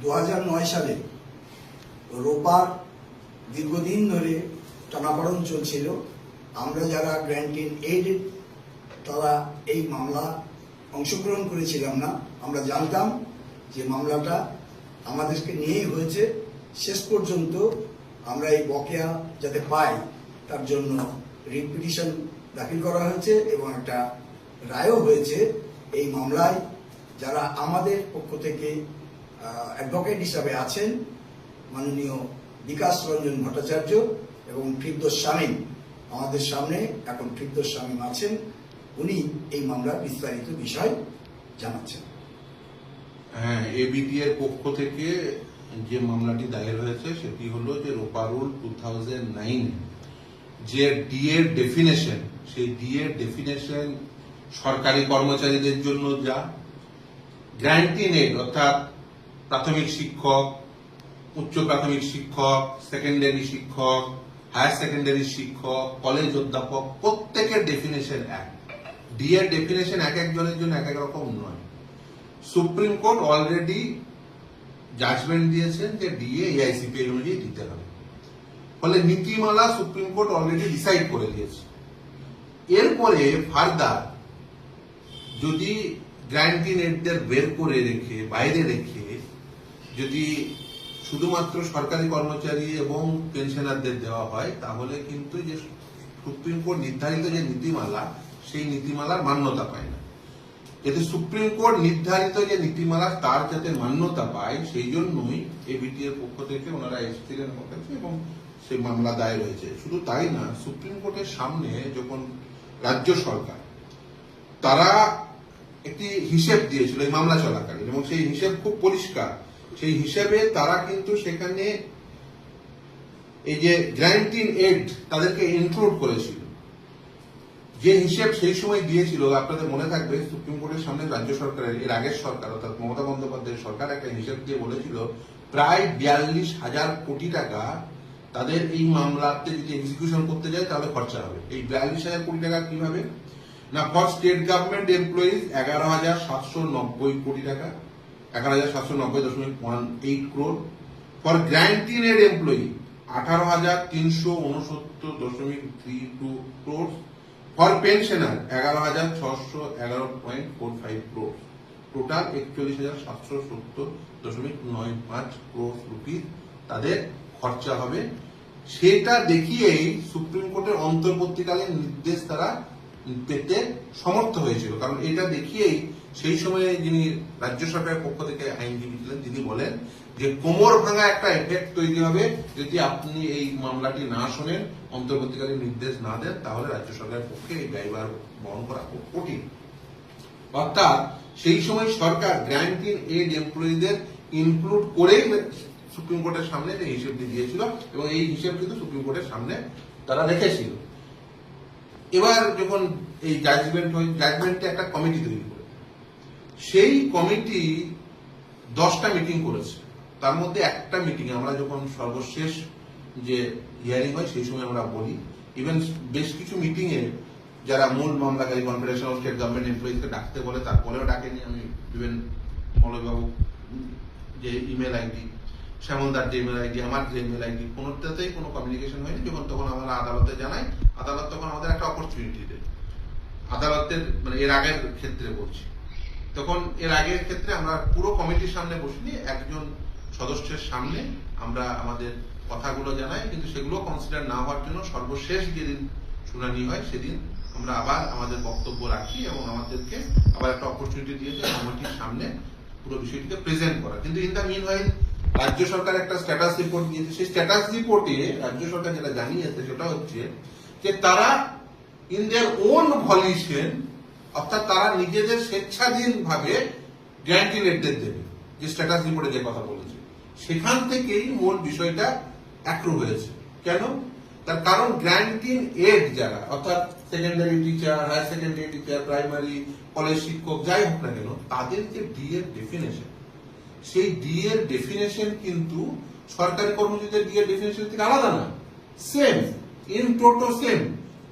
2009 সালে রোপার দীর্ঘদিন ধরে টানাপড়ন চলছিল। আমরা যারা গ্র্যান্ট ইন এইড তারা এই মামলা অংশগ্রহণ করেছিলাম না। আমরা জানতাম যে মামলাটা আমাদেরকে নিয়েই হয়েছে। শেষ পর্যন্ত আমরা এই বকেয়া যাতে পাই তার জন্য রিট পিটিশন দাখিল করা হয়েছে এবং একটা রায়ও হয়েছে। এই মামলায় যারা আমাদের পক্ষ থেকে অ্যাডভোকেট হিসাবে আছেন মাননীয় বিকাশ রঞ্জন ভট্টাচার্য এবং ফিরদৌস শামীম, আমাদের সামনে এখন ফিরদৌস শামীম আছেন, উনি এই মামলার বিস্তারিত বিষয় জানাচ্ছেন। হ্যাঁ, এবিটি এর পক্ষ থেকে যে মামলাটি দায়ের হয়েছে সেটি হলো যে রোপা রুল 2009 যে ডি এর ডেফিনেশন, সেই ডি এর ডেফিনেশন সরকারি কর্মচারীদের জন্য যা গ্র্যান্ট ইন এইড অর্থাৎ প্রাথমিক শিক্ষক, উচ্চ প্রাথমিক শিক্ষক, সেকেন্ডারি শিক্ষক, হায়ার সেকেন্ডারি শিক্ষক, কলেজ অধ্যাপক প্রত্যেকের ডেফিনেশন এক। ডি এর ডেফিনেশন এক একজনের জন্য এক এক রকম নয়। সুপ্রিম কোর্ট অলরেডি জাজমেন্ট দিয়েছেন যে ডিএ এআইসিপিআই অনুযায়ী দিতে হবে। ফলে নীতিমালা সুপ্রিম কোর্ট অলরেডি ডিসাইড করে দিয়েছে। এরপরে ফার্দার যদি গ্র্যান্ট ইন এইডদের বের করে রেখে বাইরে রেখে যদি শুধুমাত্র সরকারি কর্মচারী এবং পেনশনারদের দেওয়া হয় তাহলে কিন্তু যে সুপ্রিম কোর্ট নির্ধারিত যে নীতিমালা সেই নীতিমালার মান্যতা পায় না। যাতে সুপ্রিম কোর্ট নির্ধারিত যে নীতিমালা তার যাতে মান্যতা পায় সেই জন্যই এবিটি এর পক্ষ থেকে ওনারা এসেছিলেন আমার কাছে এবং সেই মামলা দায়ের হয়েছে। শুধু তাই না, সুপ্রিম কোর্টের সামনে যখন রাজ্য সরকার তারা একটি হিসেব দিয়েছিল এই মামলা চলাকালীন এবং সেই হিসেব খুব পরিষ্কার। সেই হিসেবে তারা কিন্তু সেখানে এই যে গ্র্যান্ট ইন এইড তাদেরকে ইনক্লুড করেছিল। যে হিসেব সেই সময় দিয়েছিল আপনাদের মনে থাকবে, সুপ্রিম কোর্টের সামনে রাজ্য সরকারের এর আগের সরকার অর্থাৎ মমতা বন্দ্যোপাধ্যায়ের সরকার একটা হিসেব দিয়ে বলেছিল প্রায় 42,000 কোটি টাকা তাদের এই মামলাতে যদি এক্সিকিউশন করতে যায় তাহলে খরচা হবে। এই 42,000 কোটি টাকা কিভাবে না, ফর স্টেট গভর্নমেন্ট এমপ্লয়িজ 11,790 কোটি টাকা, 11,790.18 crore, for grant in aid employee 18,369.32 crore, for pensioner 11,611.45 crore, total 41,770.95 crore rupees তাদের খরচা হবে। সেটা দেখিয়েই সুপ্রিম কোর্টের অন্তর্বর্তীকালীন নির্দেশ তারা পেতে সমর্থ হয়েছিল। কারণ এটা দেখিয়েই সেই সময়ে যিনি রাজ্য সরকারের পক্ষ থেকে আইনজীবী ছিলেন তিনি বলেন যে কোমর ভাঙা একটা এফেক্ট তৈরি হবে যদি আপনি এই মামলাটি না শোনেন, অন্তর্বর্তীকালীন নির্দেশ না দেন, তাহলে রাজ্য সরকারের পক্ষে এই ব্যয়ভার বহন করা খুব কঠিন। অর্থাৎ সেই সময় সরকার গ্র্যান্ট ইন এইড এমপ্লয়িদের ইনক্লুড করেই সুপ্রিম কোর্টের সামনে যে হিসেবটি দিয়েছিল এবং এই হিসেব কিন্তু সুপ্রিম কোর্টের সামনে তারা রেখেছিল। এবার যখন এই জাজমেন্টে একটা কমিটি তৈরি করে, সেই কমিটি 10টা মিটিং করেছে। তার মধ্যে একটা মিটিং আমরা যখন সর্বশেষ যে হিয়ারিং হয় সেই সময় আমরা বলি, ইভেন বেশ কিছু মিটিং এ যারা মূল মামলাকারী কনফেডারেশন অফ স্টেট গভর্নমেন্ট এমপ্লয়িজকে ডাকতে বলে তারপরেও ডাকেনি। আমি ইভেন মলয়বাবু যে ইমেল আইডি, শ্যামলদার যে ইমেল আইডি, আমার যে ইমেল আইডি, কোনোটাতেই কোনো কমিউনিকেশন হয়নি। যখন তখন আমরা আদালতে জানাই, আদালত তখন আমাদের একটা অপরচুনিটি দেয়। আদালতের মানে এর আগের ক্ষেত্রে বলছি, তখন এর আগের ক্ষেত্রে আমরা পুরো কমিটির সামনে বসিনি, একজন সদস্যের সামনে আমরা আমাদের কথাগুলো জানাই, কিন্তু সেগুলো কনসিডার না হওয়ার জন্য সর্বশেষ যেদিন শুনানি হয় সেদিন আমরা আবার আমাদের বক্তব্য রাখি এবং আমাদেরকে আবার একটা অপরচুনিটি দিয়েছে কমিটির সামনে পুরো বিষয়টিকে প্রেজেন্ট করা। কিন্তু ইন দ্য মিন হোয়াইল রাজ্য সরকার একটা স্ট্যাটাস রিপোর্ট দিয়েছে। সেই স্ট্যাটাস রিপোর্টে রাজ্য সরকার যেটা জানিয়েছে সেটা হচ্ছে যে তারা ইন দেয়ার ওন ভলিউশন অর্থাৎ তারা নিজেদের স্বেচ্ছাধীন ভাবে গ্র্যান্ট ইন এইডদের দেবে, যে স্ট্যাটাস রিপোর্টে যে কথা বলেছে সেখান থেকেই মূল বিষয়টা অ্যাক্রু হয়েছে। কেন? তার কারণ গ্র্যান্ট ইন এইড যারা অর্থাৎ secondary teacher, higher secondary teacher, primary college শিক্ষক যাই হোক না কেন, তাদের যে ডি এর ডেফিনেশন, সেই ডি এর ডেফিনেশন কিন্তু সরকারি কর্মচারীদের ডি এর ডেফিনেশন থেকে আলাদা না, সেম, ইন টোটো সেম।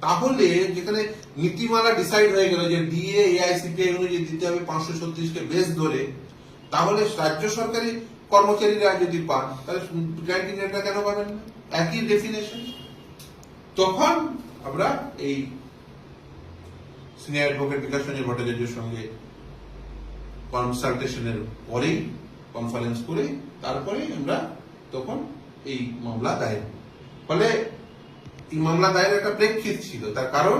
তাহলে যেখানে নীতিমালা ডিসাইড হয়ে গেল যে ডিএ এআইসিপিআই অনুযায়ী দিতে হবে 536 কে বেস ধরে, তাহলে রাজ্য সরকারি কর্মচারীরা যদি পান তাহলে গ্র্যান্টিং রেটটা কেন পাবেন না? একই ডেফিনেশন। তখন আমরা এই সিনিয়র অ্যাডভোকেট বিকাশ রঞ্জন ভট্টাচার্যের সঙ্গে কনসালটেশনের পরেই, কনফারেন্স করে তারপরেই আমরা তখন এই মামলা দায়ের। ফলে এই মামলা দায়ের একটা প্রেক্ষিত ছিল, তার কারণ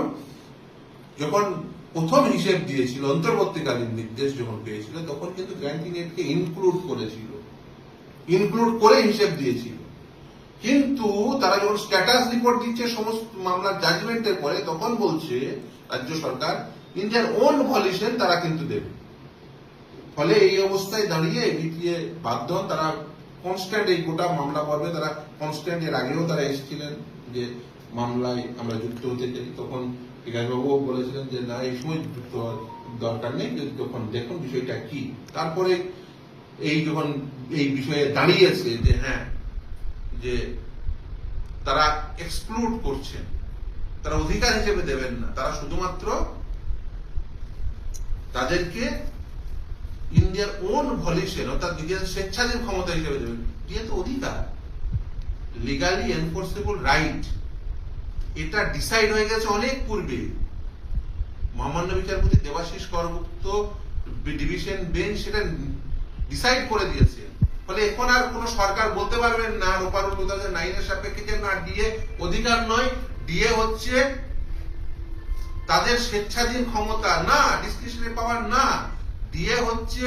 যখন প্রথম হিসেব দিয়েছিল, অন্তর্বর্তীকালীন নির্দেশ যখন পেয়েছিল, তখন কিন্তু গ্র্যান্টিং এডকে ইনক্লুড করেছিল, ইনক্লুড করে হিসেব দিয়েছিল। কিন্তু তারা যখন স্ট্যাটাস রিপোর্ট দিচ্ছে সমস্ত মামলার জাজমেন্টের পরে, তখন বলছে রাজ্য সরকার ইন দেয়ার ওন ভলিউশন তারা কিন্তু দেবে। ফলে এই অবস্থায় দাঁড়িয়ে বিটিএ বাধ্য হন, তারা কনস্ট্যান্ট এই গোটা মামলা পর্বে তারা কনস্ট্যান্ট, এর আগেও তারা এসেছিলেন যে মামলায় আমরা যুক্ত হতে চাই, তখন বিকাশবাবুও বলেছিলেন যে না এই সময় যুক্ত হওয়ার দরকার নেই, তখন দেখুন বিষয়টা কি। তারপরে এই যখন এই বিষয়ে দাঁড়িয়েছে যে হ্যাঁ, যে তারা এক্সক্লুড করছেন, তারা অধিকার হিসেবে দেবেন না, তারা শুধুমাত্র তাদেরকে ইন্ডিয়ার ওন ভলিউশন অর্থাৎ নিজের স্বেচ্ছাধীন ক্ষমতা হিসেবে দেবেন। যেহেতু অধিকার, লিগালি এনফোর্সেবল রাইট, এটা ডিসাইড হয়ে গেছে অনেক পূর্বে। মহামান্য বিচারপতি দেবাশিস করগুপ্ত ডিভিশন বেঞ্চ সেটা ডিসাইড করে দিয়েছে। ফলে এখন আর কোন সরকার বলতে পারবেন না রোপারুল 2009 এর সাপেক্ষে যে না ডিএ অধিকার নয়, ডিএ হচ্ছে তাদের স্বেচ্ছাধীন ক্ষমতা, না ডিসক্রিশনারি পাওয়ার, না ডিএ হচ্ছে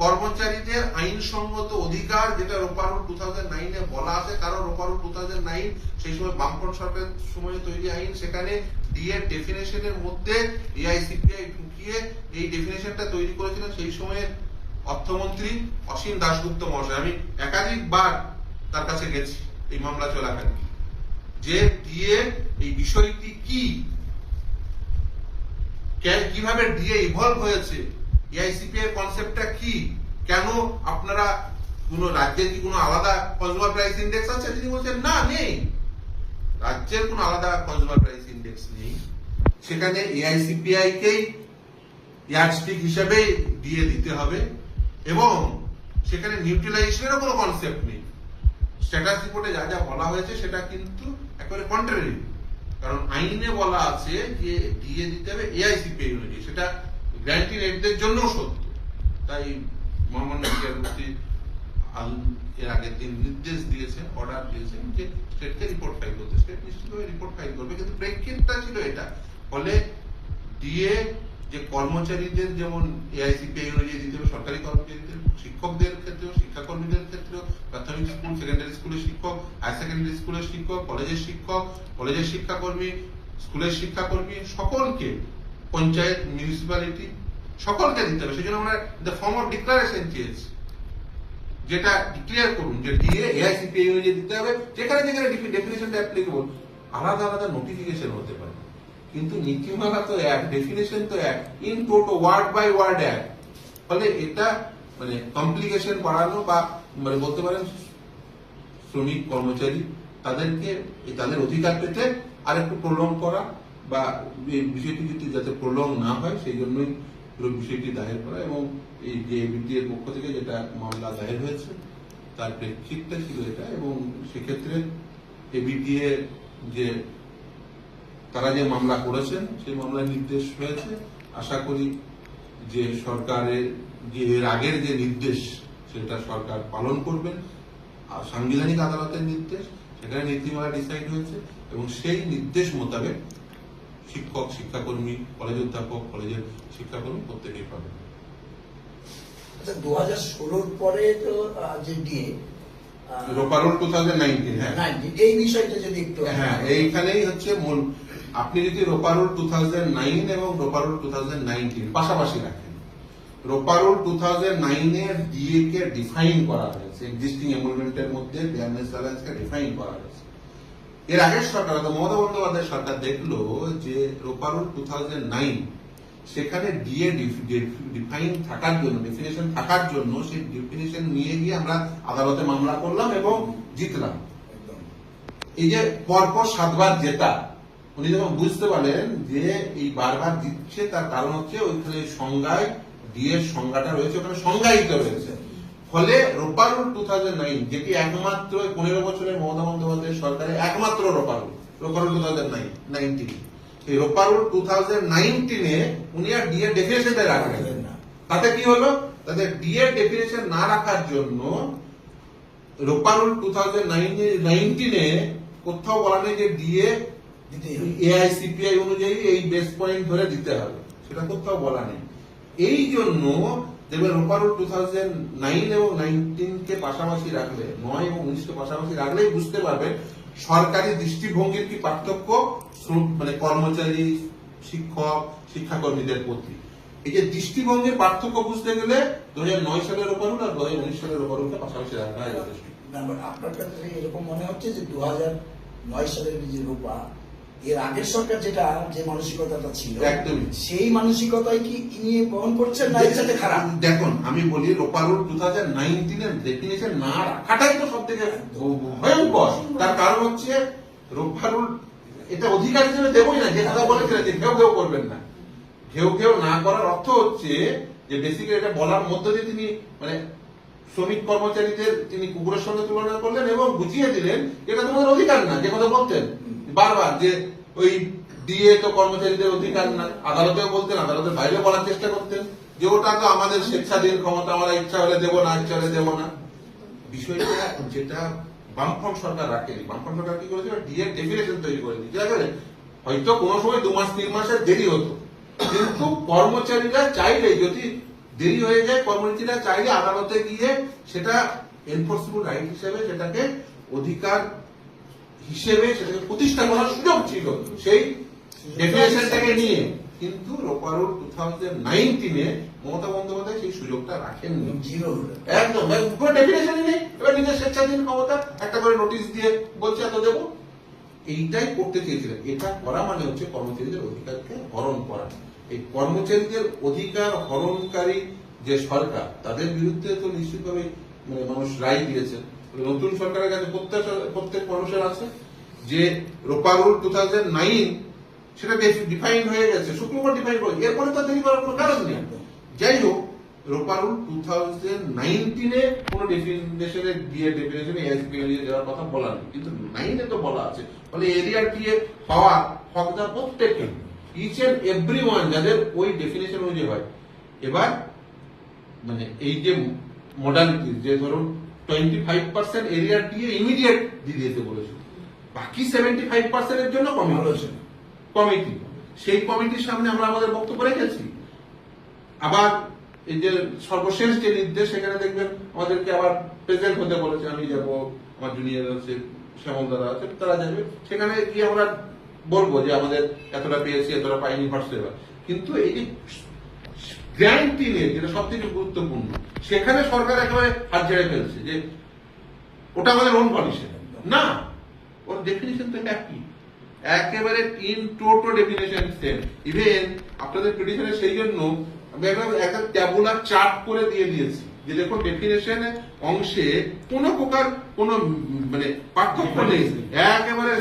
কর্মচারীদের আইনসঙ্গত অধিকার, যেটা রোপারুল 2009 এ বলা আছে। কারণ রোপারুল 2009 সেই সময় বামফ্রন্ট সরকারের সময় তৈরি আইন, সেখানে ডিএ ডেফিনেশনের মধ্যে এআইসিপিআই ঢুকিয়ে এই ডেফিনেশনটা তৈরি করেছিলেন সেই সময় অর্থমন্ত্রী অসীম দাশগুপ্ত মহাশয়। আমি একাধিকবার তার কাছে গেছি এই মামলা চলাকালীন, যে ডিএ এই বিষয়টি কি, কিভাবে ডিএ ইভলভ হয়েছে, এআইসিপিআই এর কনসেপ্টটা কি, কেন আপনারা কোন রাজ্যের কি কোনো আলাদা কনজিউমার প্রাইস ইন্ডেক্স আছে? তিনি বলছেন না, নেই, রাজ্যের কোনো আলাদা কনজিউমার প্রাইস ইন্ডেক্স নেই, সেখানে এআইসিপিআই কেই ইয়ার্ডস্টিক হিসেবে দিয়ে দিতে হবে, এবং সেখানে নিউট্রালাইজেশনের কোনো কনসেপ্ট নেই। স্ট্যাটাস রিপোর্টে যা যা বলা হয়েছে সেটা কিন্তু একেবারে কন্ট্রারি, কারণ আইনে বলা আছে যে দিয়ে দিতে হবে এআইসিপিআই অনুযায়ী, সেটা গ্র্যান্টি রেটদের জন্য সত্য। তাই মহামান্য বিচারপতি এর আগে তিনি নির্দেশ দিয়েছেন, অর্ডার দিয়েছেন যে স্টেটকে রিপোর্ট ফাইল করতে, স্টেট নিশ্চিতভাবে রিপোর্ট ফাইল করবে, কিন্তু প্রেক্ষিতটা ছিল এটা। ফলে ডিএ যে কর্মচারীদের যেমন এআইসিপিআই অনুযায়ী দিতে হবে, সরকারি কর্মচারীদের, শিক্ষকদের ক্ষেত্রেও, শিক্ষাকর্মীদের ক্ষেত্রেও, প্রাথমিক স্কুল সেকেন্ডারি স্কুলের শিক্ষক, হায়ার সেকেন্ডারি স্কুলের শিক্ষক, কলেজের শিক্ষক, কলেজের শিক্ষাকর্মী, স্কুলের শিক্ষাকর্মী, সকলকে, পঞ্চায়েত, মিউনিসিপ্যালিটি, সকলকে দিতে হবে। সেই জন্য আমরা দ্য ফর্ম অফ ডিক্লারেশন চেয়েছি, যেটা ডিক্লেয়ার করুন যে ডিএ এআইসিপিআই অনুযায়ী দিতে হবে, যেখানে যেখানে ডেফিনেশনটা অ্যাপ্লিকেবল। আলাদা আলাদা নোটিফিকেশন হতে পারে, কিন্তু নীতিমালা তো এক, ডেফিনেশন তো এক, in toto word by word এক। ফলে এটা মানে কমপ্লিকেশন বাড়ানো বা মানে বলতে পারেন শ্রমিক কর্মচারী তাদেরকে তাদের অধিকার পেতে আর একটু প্রলং করা, বা এই বিষয়টি যদি যাতে প্রলং না হয় সেই জন্যই পুরো বিষয়টি দায়ের করা। এবং এই যে বিটিএর পক্ষ থেকে যেটা মামলা দায়ের হয়েছে তার প্রেক্ষিতটা ছিল এটা, এবং সেক্ষেত্রে বিটিএ যে তারা যে মামলা করেছেন সেই মামলার নির্দেশ হয়েছে। আশা করি যে সরকারের যে এর আগের যে নির্দেশ সেটা সরকার পালন করবেন, আর সাংবিধানিক আদালতের নির্দেশ, সেখানে নীতিমালা ডিসাইড হয়েছে, এবং সেই নির্দেশ মোতাবেক শিক্ষক, শিক্ষাকর্মী, কলেজ অধ্যাপক, কলেজের শিক্ষাকর্মী প্রত্যেকেই পাবেন। আচ্ছা, 2016 পরে তো যে ডিএ রোপারোল 2019, হ্যাঁ, এই বিষয়টা যদি একটু, হ্যাঁ, এইখানেই হচ্ছে মূল। আপনি যদি রোপারোল 2009 এবং রোপারোল 2019 পাশাপাশি রাখেন, রোপারোল 2009 এর ডিএ কে ডিফাইন করা হয়েছে, এক্সিস্টিং এমন্ডমেন্টের মধ্যে ফেয়ারনেস ব্যালেন্সকে ডিফাইন করা হয়েছে। এর আগের সরকার, মমতা বন্দ্যোপাধ্যায় সরকার দেখলো যে রোপারোল 2009 সেখানে ডিএ ডিফাইন থাকার জন্য, ডেফিনেশন থাকার জন্য সেই ডেফিনেশন নিয়ে গিয়ে আমরা আদালতে মামলা করলাম এবং জিতলাম। এই যে পরপর 7 বার জেতা, উনি যখন বুঝতে পারলেন যে এই বারবার জিতছে তার কারণ হচ্ছে ওইখানে সংজ্ঞায় ডিএ সংজ্ঞাটা রয়েছে, ওখানে সংজ্ঞায়িত রয়েছে। ফলে রোপা রুল 2009 যেটি একমাত্র 15 বছরের মমতা বন্দ্যোপাধ্যায়ের সরকারের একমাত্র রোপা রুল 2019 এই রোপা রুল 2019 উনি আর ডিএ ডেফিনেশনে রাখলেন না। তাতে কি হলো, তাদের ডিএ ডেফিনেশন না রাখার জন্য রোপা রুল 2019 কোথাও বলা নেই যে ডিএ এআইসিপিআই অনুযায়ী এই বেস পয়েন্ট ধরে দিতে হবে, সেটা কোথাও বলা নেই। এই জন্য দেখবেন রোপা রুল 2009 এবং 19 কে পাশাপাশি রাখলে, 9 এবং 19 কে পাশাপাশি রাখলেই বুঝতে পারবেন সরকারি দৃষ্টিভঙ্গির কি পার্থক্য মানে কর্মচারী, শিক্ষক, শিক্ষাকর্মীদের প্রতি। এই যে দৃষ্টিভঙ্গির পার্থক্য বুঝতে গেলে 2009 সালের রোপা রুল আর 2019 সালের রোপা রুলকে পাশাপাশি রাখা হয় যথেষ্ট। আপনার কাছে এরকম মনে হচ্ছে যে 2009 সালের যে রূপা, এর আগের সরকার যেটা যে মানসিকতাটা ছিল একদমই সেই মানসিকতাই কি ইনি বহন করছেন না এর সাথে খারাপ? দেখুন আমি বলি রোপা রুল 2019 এর ডেফিনেশন না রাখাটাই তো সব থেকে ভয়ঙ্কর। তার কারণ হচ্ছে রোপা রুল এটা অধিকার হিসেবে দেবই না, যে কথা বলেছিলেন যে ঘেউ ঘেউ করবেন না। ঘেউ ঘেউ না করার অর্থ হচ্ছে যে বেসিক্যালি এটা বলার মধ্য দিয়ে তিনি মানে শ্রমিক কর্মচারীদের তিনি কুকুরের সঙ্গে তুলনা করলেন এবং বুঝিয়ে দিলেন এটা তোমাদের অধিকার না, যে কথা বলতেন বারবার যে ওই ডিএ তো কর্মচারীদের অধিকার না। আদালতেও বলতেন, আদালতের বাইরে বলার চেষ্টা করতেন যে ওটা তো আমাদের স্বেচ্ছাধীন ক্ষমতা, আমরা ইচ্ছা হলে দেবো না, ইচ্ছা হলে দেবো না। বিষয়টা যেটা বামফ্রন্ট সরকার রাখেনি, বামফ্রন্ট সরকার কি করেছিল, ডিএ ডেফিনেশন তৈরি করে দিয়েছে। হয়তো কোনো সময় 2 মাস 3 মাসের দেরি হতো, কিন্তু কর্মচারীরা চাইলে, যদি দেরি হয়ে যায়, কর্মচারীরা চাইলে আদালতে গিয়ে সেটা এনফোর্সেবল রাইট হিসেবে, সেটাকে অধিকার হিসেবে সেটাকে প্রতিষ্ঠা করার সুযোগ ছিল সেই ডেফিনেশনটাকে নিয়ে। কিন্তু রোপা রুল 2019 মমতা বন্দ্যোপাধ্যায় সেই সুযোগটা রাখেননি, একদম কোনো ডেফিনেশনই নেই। এবার নিজের স্বেচ্ছাধীন ক্ষমতা একটা করে নোটিশ দিয়ে বলছে এত দেবো, এইটাই করতে চেয়েছিলেন। এটা করা মানে হচ্ছে কর্মচারীদের অধিকারকে হরণ করা। এই কর্মচারীদের অধিকার হরণকারী যে সরকার, তাদের বিরুদ্ধে তো নিশ্চিতভাবে মানে মানুষ রায় দিয়েছে। নতুন সরকারের কাছে প্রত্যেক মানুষের আছে যে রোপা রুল 2009 সেটা ডিফাইন হয়ে গেছে, সুপ্রিম কোর্ট ডিফাইন করে, এরপরে তো দেরি করার কোনো কারণ নেই। যাই হোক, রোপা রুল 2019 কোন ডেফিনেশনে দিয়ে ডেফিনেশনে এসপিএল দেওয়ার কথা বলা নেই, কিন্তু 9 তো বলা আছে। ফলে এরিয়া দিয়ে পাওয়া হকদার প্রত্যেকে, ইচ এন্ড এভরিওয়ান যাদের ওই ডেফিনেশন অনুযায়ী হয়। এবার মানে এই যে মডালিটি, যে ধরুন 25% এরিয়া দিয়ে ইমিডিয়েট দিয়ে দিতে বলেছে, বাকি 75% এর জন্য কমিটি, সেই কমিটির সামনে আমরা আমাদের বক্তব্য রেখেছি। আবার এই যে সর্বশেষ যে নির্দেশ, সেখানে দেখবেন আমাদেরকে আবার প্রেজেন্ট হতে বলেছে। আমি যাব, আমার জুনিয়র আছে, শ্যামল দাদা আছে, তারা যাবে, সেখানে গিয়ে আমরা বলবো যে আমাদের এতটা পেয়েছি, এতটা পাইনি হোয়াটসঅ্যাপ। কিন্তু এই যে গ্যারান্টিনের যেটা সব থেকে গুরুত্বপূর্ণ, সেখানে সরকার একেবারে হাত ঝেড়ে ফেলছে যে ওটা আমাদের ওন পলিসি না, ওর ডেফিনেশন তো একই, একেবারে in toto definition same. Even আপনাদের পিটিশনে সেই জন্য আমি একটা ট্যাবুলার চার্ট করে দিয়ে দিয়েছি যে দেখুন ডেফিনেশন অংশে কোন প্রকার কোন মানে পার্থক্য নেই, একেবারে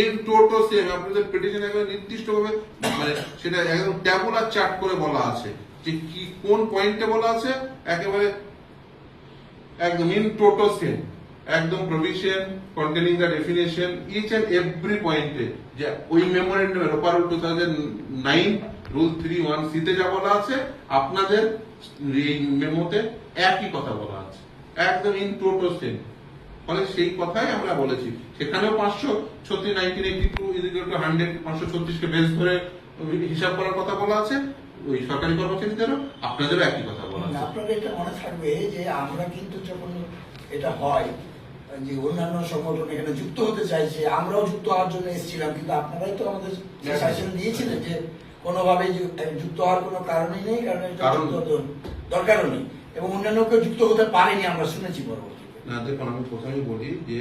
ইন টোটো সেম। আপনাদের পিটিশন একেবারে নির্দিষ্টভাবে মানে সেটা একদম ট্যাবুলার চার্ট করে বলা আছে যে কি কোন পয়েন্টে বলা আছে, একেবারে একদম ইন টোটো সেম, একদম provision containing the definition each and every পয়েন্টে। যে ওই মেমোরেন্ডামে রোপা রুল 2009 রুল 3(1)(c) তে যা বলা আছে, আপনাদের এই মেমোতে একই কথা বলা আছে, একদম ইন টোটো সেম। ফলে সেই কথাই আমরা বলেছি। সেখানেও 536(1982)100 536 কে বেস ধরে হিসাব করার কথা বলা আছে, ওই সরকারি কর্মচারীদেরও আপনাদেরও একই কথা বলা আছে। আপনাদের এটা মনে থাকবে যে আমরা কিন্তু যখন এটা হয় যে অন্যান্য সংগঠন এখানে যুক্ত হতে চাইছে, আমরাও যুক্ত হওয়ার জন্য এসেছিলাম, কিন্তু আপনারাই তো আমাদের শাসন দিয়েছিলেন যে কোনোভাবে যুক্ত হওয়ার কোনো কারণই নেই, কারণ এটা দরকারও নেই, এবং অন্যান্য কেউ যুক্ত হতে পারেনি, আমরা শুনেছি পরবর্তীতে। না দেখুন, আমি প্রথমেই বলি যে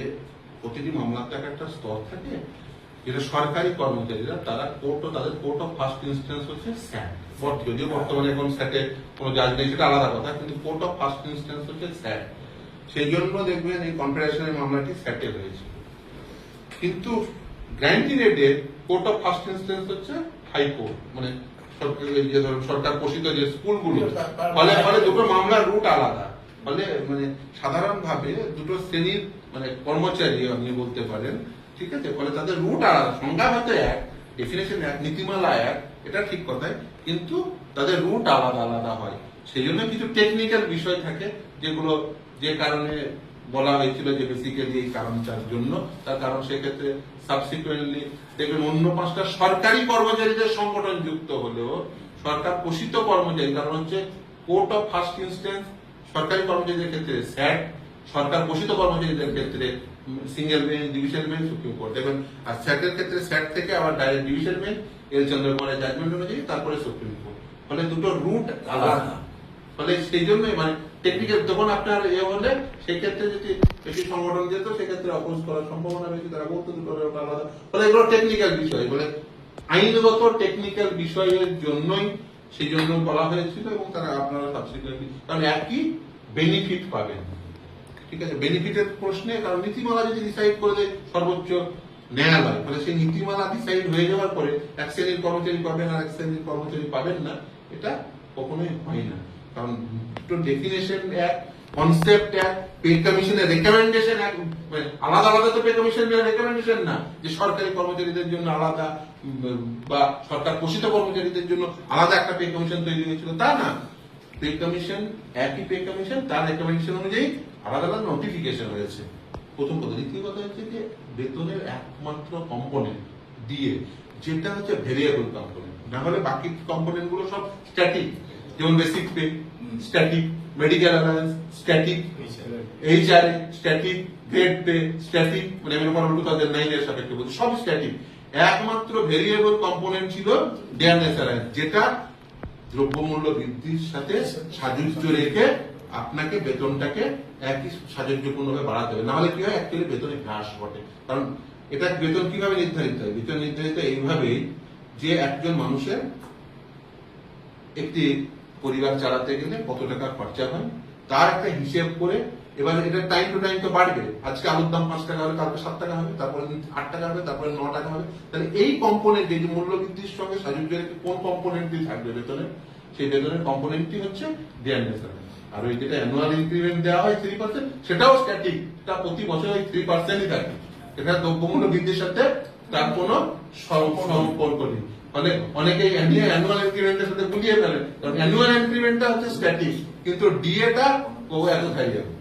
প্রতিটি মামলার তো একটা স্তর থাকে, যেটা সরকারি কর্মচারীরা তারা তাদের কোর্ট অফ ফার্স্ট ইনস্ট্যান্স হচ্ছে স্যাট। যদিও বর্তমানে এখন স্যাটে কোনো জাজ নেই, সেটা আলাদা কথা, কিন্তু কোর্ট অফ ফার্স্ট ইনস্ট্যান্স হচ্ছে স্যাট। সেই জন্য দেখবেন এই কনফেডারেশনের মামলাটি স্যাটে হয়েছে। কিন্তু গ্র্যান্টিনেডে কোর্ট অফ ফার্স্ট ইনস্ট্যান্স হচ্ছে হাইকোর্ট, মানে সরকার পোষিত যে স্কুলগুলো। ফলে দুটো মামলার রুট আলাদা। ফলে মানে সাধারণভাবে দুটো শ্রেণীর মানে কর্মচারী আপনি বলতে পারেন, ঠিক আছে? ফলে তাদের রুট আলাদা, সংজ্ঞা হয়তো এক, ডেফিনেশন এক, নীতিমালা এক, এটা ঠিক কথাই, কিন্তু তাদের রুট আলাদা আলাদা হয়। সেই জন্য কিছু টেকনিক্যাল বিষয় থাকে যেগুলো যে কারণে বলা হয়েছিল যে বেসিক্যালি এই কারণটার জন্য, তার কারণ সেক্ষেত্রে সাবসিকুয়েন্টলি দেখবেন অন্য 5টা সরকারি কর্মচারীদের সংগঠন যুক্ত হলেও সরকার পোষিত কর্মচারী, কারণ হচ্ছে কোর্ট অফ ফার্স্ট ইনস্ট্যান্স সরকারি কর্মচারীদের ক্ষেত্রে স্যাট, সরকার পোষিত কর্মচারীদের ক্ষেত্রে single bench, division bench, supreme court দেখবেন। আর স্যাটের ক্ষেত্রে স্যাট থেকে আবার ডাইরেক্ট ডিভিশন বেঞ্চ, এল চন্দ্রকুমারের জাজমেন্ট অনুযায়ী তারপরে সুপ্রিম কোর্ট। ফলে দুটো রুট আলাদা। ফলে সেই জন্যই মানে টেকনিক্যাল যখন আপনার হলে সেই ক্ষেত্রে যদি বেশি সংগঠন যেত সেক্ষেত্রে অপোজ করার সম্ভাবনা বেশি, তারা বলতো দুটো আলাদা। ফলে এগুলো টেকনিক্যাল বিষয়, বলে আইনগত টেকনিক্যাল বিষয়ের জন্যই সেই জন্য বলা হয়েছিল, এবং তারা আপনারা সাবসিকুয়েন্টলি কারণ একই বেনিফিট পাবেন, ঠিক আছে? বেনিফিটের প্রশ্নে কারণ নীতিমালা যদি ডিসাইড করে দেয় সর্বোচ্চ ন্যায়ালয়, ফলে সেই নীতিমালা ডিসাইড হয়ে যাওয়ার পরে এক শ্রেণীর কর্মচারী পাবেন আর এক শ্রেণীর কর্মচারী পাবেন না, এটা কখনোই হয় না। কারণ দুটো ডেফিনেশন এক, কনসেপ্ট এক, পে কমিশনের রেকমেন্ডেশন এক, মানে আলাদা আলাদা তো পে কমিশনের রেকমেন্ডেশন না যে সরকারি কর্মচারীদের জন্য আলাদা বা সরকার পোষিত কর্মচারীদের জন্য আলাদা একটা পে কমিশন তৈরি হয়েছিল, তা না। পে কমিশন একই পে কমিশন, তার রেকমেন্ডেশন অনুযায়ী আলাদা আলাদা নোটিফিকেশন হয়েছে। প্রথম কথা। দ্বিতীয় কথা হচ্ছে যে বেতনের একমাত্র কম্পোনেন্ট দিয়ে, যেটা হচ্ছে ভেরিয়েবল কম্পোনেন্ট, না হলে বাকি কম্পোনেন্ট গুলো সব স্ট্যাটিক, যেমন basic pay static, medical allowance static, HRA static, grade pay static, মানে আমি 2009 এর সাপেক্ষে বলছি, সব স্ট্যাটিক। একমাত্র ভেরিয়েবল কম্পোনেন্ট ছিল ডিয়ারনেস অ্যালাউন্স, যেটা দ্রব্যমূল্য বৃদ্ধির সাথে সাযুজ্য রেখে আপনাকে বেতনটাকে একই সাযুজ্যপূর্ণভাবে বাড়াতে হবে, না হলে কি হয় অ্যাকচুয়ালি বেতনে হ্রাস ঘটে। কারণ এটা বেতন কিভাবে নির্ধারিত হয়? বেতন নির্ধারিত এইভাবেই যে একজন মানুষের একটি পরিবার চালাতে গেলে কত টাকা খরচা হয় তার একটা হিসেব করে, এবার এটা টাইম টু টাইম তো বাড়বে, আজকে আলুর দাম 5 টাকা হবে, কালকে 7 টাকা হবে, তারপরে 8 টাকা হবে, তারপরে 9 টাকা হবে। তাহলে এই কম্পোনেন্ট, এই যে মূল্য বৃদ্ধির সঙ্গে সাযুজ্য রেখে কোন কম্পোনেন্টটি থাকবে বেতনের, সেই বেতনের কম্পোনেন্টটি হচ্ছে ডিয়ারনেস অ্যালাউন্স। আর ওই যেটা অ্যানুয়াল ইনক্রিমেন্ট দেওয়া হয় 3%, সেটাও স্ট্যাটিক, এটা প্রতি বছর ওই 3%ই থাকে। এটা দ্রব্যমূল্য বৃদ্ধির সাথে তার কোনো সম্পর্ক নেই। ফলে অনেকেই অ্যানুয়াল ইনক্রিমেন্টের সাথে গুলিয়ে ফেলেন, কারণ অ্যানুয়াল ইনক্রিমেন্টটা হচ্ছে স্ট্যাটিক, কিন্তু ডিএটা ও এত খাই যাবে।